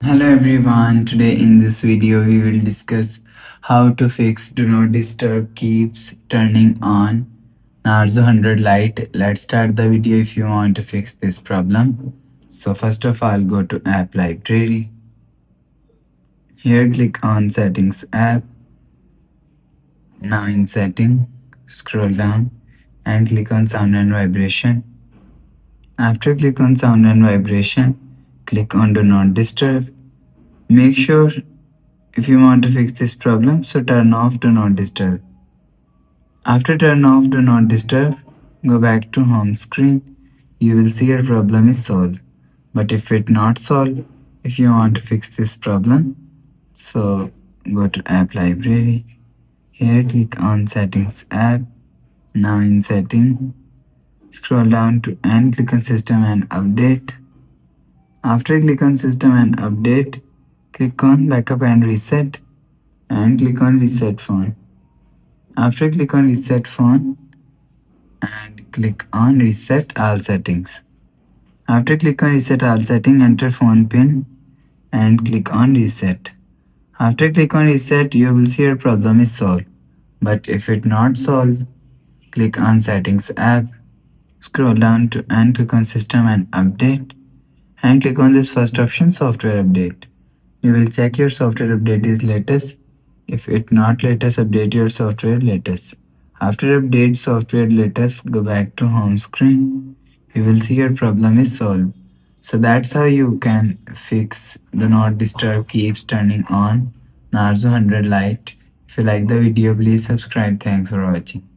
Hello everyone, today in this video we will discuss how to fix Do Not Disturb keeps turning on Narzo 100 Lite. Let's start the video if you want to fix this problem. So first of all go to app library. Here click on settings app. Now in setting, scroll down and click on sound and vibration. After click on sound and vibration, click on Do Not Disturb. Make sure if you want to fix this problem, so turn off Do Not Disturb. After turn off Do Not Disturb, go back to home screen. You will see your problem is solved. But if it not solved, if you want to fix this problem, so go to app library. Here click on settings app. Now in setting, scroll down to and click on system and update. After click on system and update, click on backup and reset and click on reset phone. After click on reset phone and click on reset all settings. After click on reset all setting, enter phone pin and click on reset. After click on reset, you will see your problem is solved. But if it not solved, click on settings app, scroll down to and click on system and update and click on this first option software update. You will check your software update is latest. If it not latest, update your software latest. After update software latest, go back to home screen. You will see your problem is solved. So that's how you can fix Do Not Disturb keeps turning on Narzo 100 Lite. If you like the video, please subscribe. Thanks for watching.